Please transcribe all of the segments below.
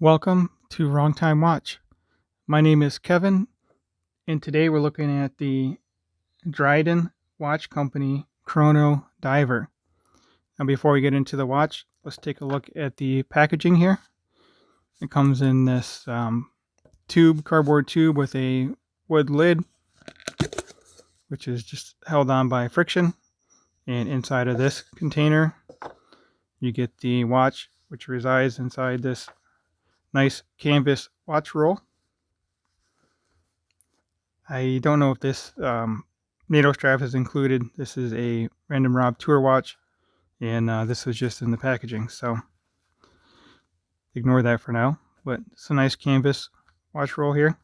Welcome to Wrong Time Watch. My name is Kevin, and today we're looking at the Dryden Watch Company Chrono Diver. Now, before we get into the watch, let's take a look at the packaging here. It comes in this cardboard tube with a wood lid, which is just held on by friction. And inside of this container, you get the watch, which resides inside this nice canvas watch roll. I don't know if this NATO strap is included. This is a Random Rob Tour watch, and this was just in the packaging, so ignore that for now. But it's a nice canvas watch roll here.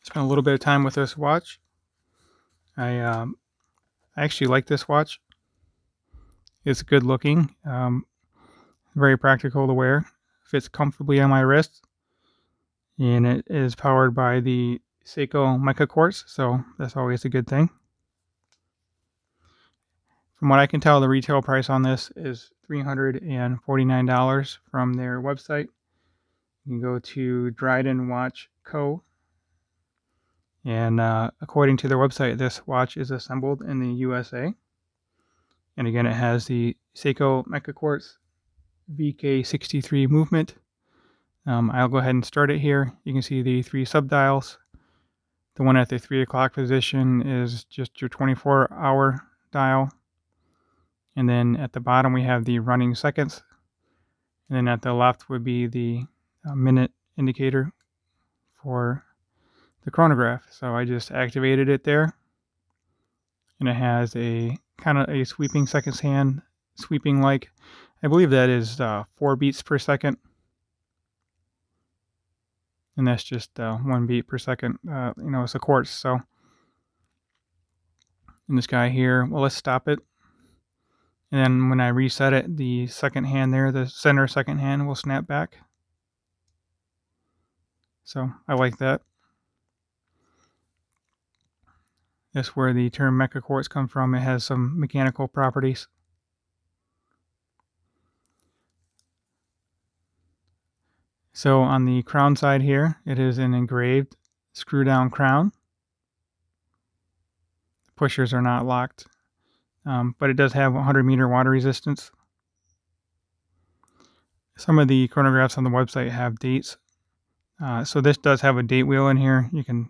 Spent a little bit of time with this watch. I actually like this watch. It's good looking, very practical to wear, fits comfortably on my wrist, and it is powered by the Seiko Mica Quartz, so that's always a good thing. From what I can tell, the retail price on this is $349 from their website. You can go to Dryden Watch Co. And according to their website, this watch is assembled in the USA. And again, it has the Seiko Mica Quartz VK63 movement. I'll go ahead and start it here. You can see the 3 subdials. The one at the 3 o'clock position is just your 24-hour dial. And then at the bottom, we have the running seconds. And then at the left would be the minute indicator for the chronograph. So I just activated it there. And it has a kind of a sweeping seconds hand, sweeping like, I believe that is 4 beats per second. And that's just 1 beat per second. It's a quartz. So in this guy here, well, let's stop it. And then when I reset it, the second hand there, the center second hand will snap back. So I like that. That's where the term Mica Quartz comes from. It has some mechanical properties. So on the crown side here, it is an engraved screw down crown. The pushers are not locked, but it does have 100-meter water resistance. Some of the chronographs on the website have dates. So this does have a date wheel in here. You can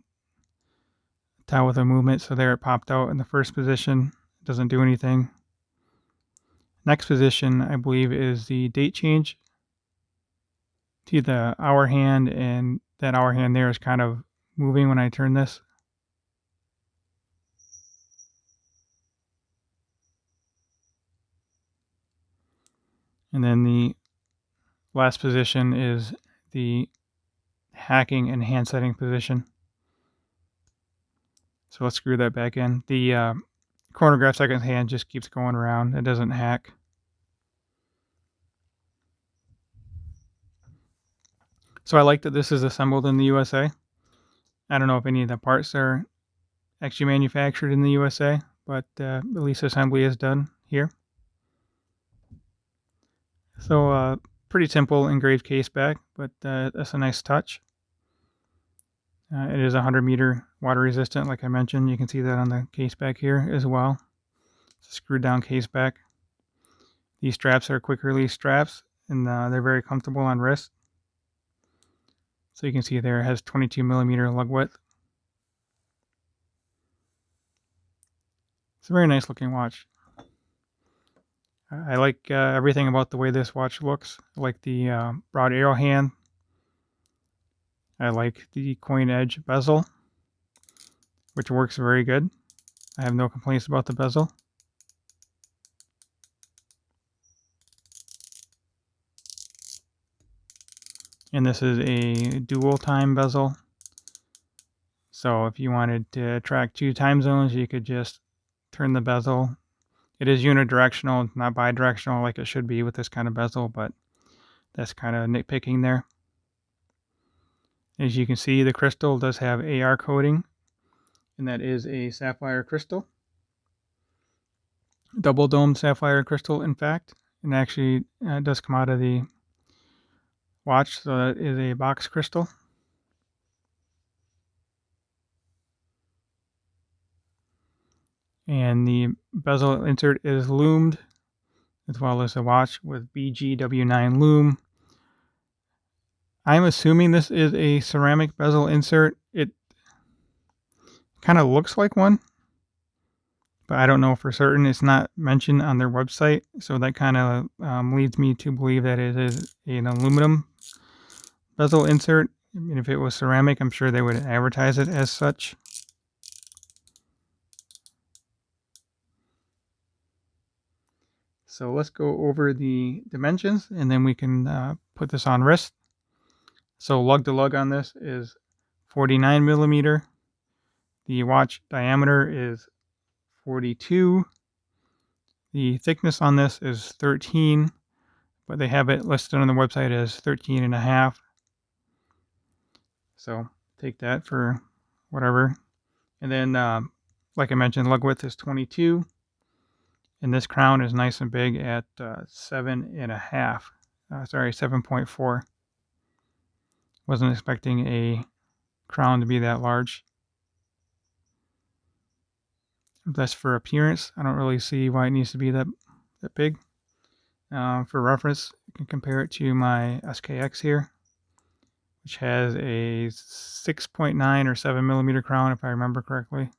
tell with a movement. So there it popped out in the first position. It doesn't do anything. Next position, I believe, is the date change. See the hour hand, and that hour hand there is kind of moving when I turn this. And then the last position is the hacking and hand setting position. So let's screw that back in. The chronograph second hand just keeps going around. It doesn't hack. So I like that this is assembled in the USA. I don't know if any of the parts are actually manufactured in the USA, but at least assembly is done here. So pretty simple engraved case back, but that's a nice touch. It is 100-meter water resistant, like I mentioned. You can see that on the case back here as well. It's a screwed down case back. These straps are quick release straps, and they're very comfortable on wrist. So you can see there it has 22-millimeter lug width. It's a very nice looking watch. I like everything about the way this watch looks. I like the broad arrow hand. I like the coin edge bezel, which works very good. I have no complaints about the bezel. And this is a dual time bezel. So if you wanted to track 2 time zones, you could just turn the bezel. It is unidirectional, not bidirectional like it should be with this kind of bezel, but that's kind of nitpicking there. As you can see, the crystal does have AR coating, and that is a sapphire crystal. Double dome sapphire crystal, in fact. and actually does come out of the watch, so that is a box crystal. And the bezel insert is loomed, as well as a watch with BGW9 loom. I'm assuming this is a ceramic bezel insert. It kind of looks like one, but I don't know for certain. It's not mentioned on their website, so that kind of leads me to believe that it is an aluminum bezel insert. I mean, if it was ceramic, I'm sure they would advertise it as such. So let's go over the dimensions, and then we can put this on wrist. So lug to lug on this is 49 millimeter. The watch diameter is 42. The thickness on this is 13, but they have it listed on the website as 13 and a half. So take that for whatever. And then, like I mentioned, lug width is 22. And this crown is nice and big at 7.5. 7.4. Wasn't expecting a crown to be that large. That's for appearance. I don't really see why it needs to be that big. For reference, you can compare it to my SKX here, which has a 6.9 or 7 millimeter crown, if I remember correctly.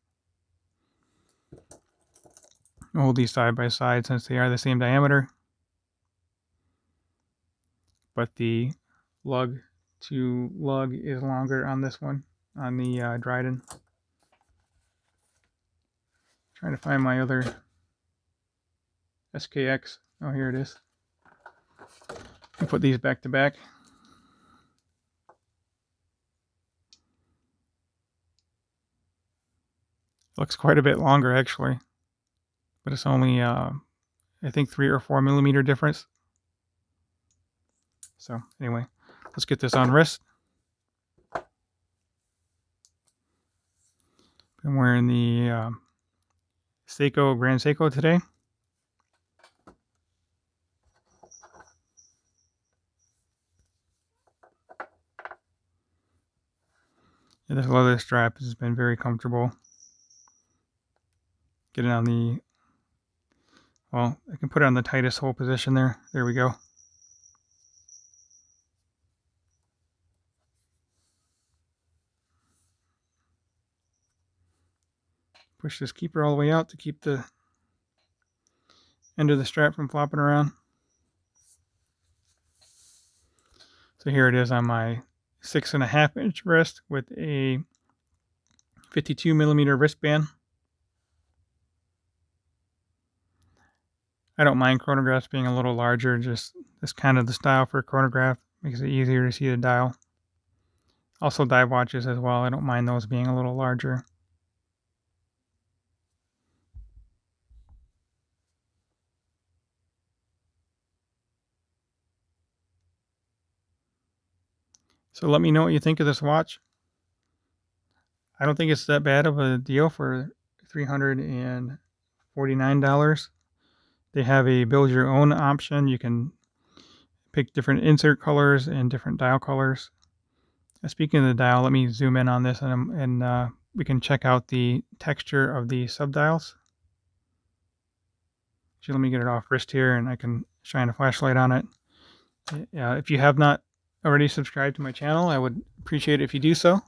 I'll hold these side by side since they are the same diameter. But the lug to lug is longer on this one, on the Dryden. Trying to find my other SKX. Oh, here it is. I'll put these back to back. Looks quite a bit longer actually, but it's only I think 3 or 4 millimeter difference. So anyway, let's get this on wrist. I'm wearing the Seiko Grand Seiko today. And this leather strap has been very comfortable. Get it on the, well, I can put it on the tightest hole position there. There we go. Push this keeper all the way out to keep the end of the strap from flopping around. So here it is on my 6.5 inch wrist with a 52 millimeter wristband. I don't mind chronographs being a little larger, just that's kind of the style for a chronograph. Makes it easier to see the dial. Also dive watches as well, I don't mind those being a little larger. So let me know what you think of this watch. I don't think it's that bad of a deal for $349. They have a build your own option. You can pick different insert colors and different dial colors. Speaking of the dial, let me zoom in on this and we can check out the texture of the subdials. Actually, let me get it off wrist here and I can shine a flashlight on it. If you have not already subscribed to my channel, I would appreciate it if you do so.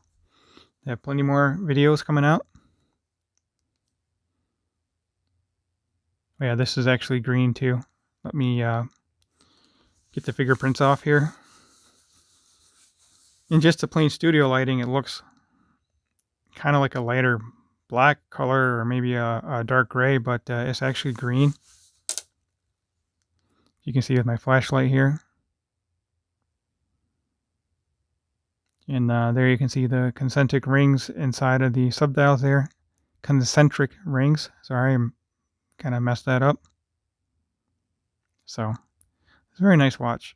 I have plenty more videos coming out. Oh yeah, this is actually green too. Let me get the fingerprints off here. In just the plain studio lighting, it looks kind of like a lighter black color or maybe a dark gray, but it's actually green. You can see with my flashlight here. And there you can see the concentric rings inside of the subdials there. Concentric rings. Sorry, I kind of messed that up. So, it's a very nice watch.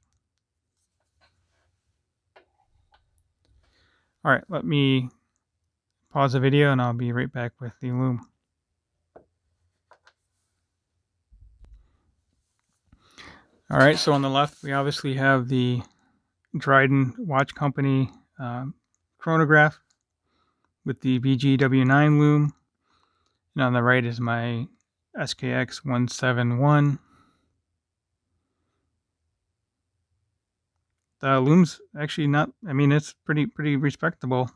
Alright, let me pause the video and I'll be right back with the Loom. All right, so on the left, we obviously have the Dryden Watch Company chronograph with the VGW9 loom. And on the right is my SKX 171. The loom's actually not, I mean, it's pretty respectable.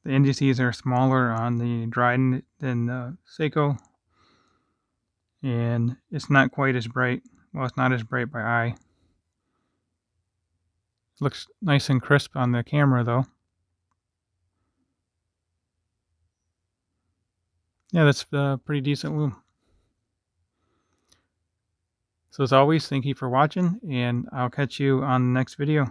The indices are smaller on the Dryden than the Seiko, and it's not quite as bright. Well, it's not as bright by eye. It looks nice and crisp on the camera, though. Yeah, that's a pretty decent loom. So as always, thank you for watching, and I'll catch you on the next video.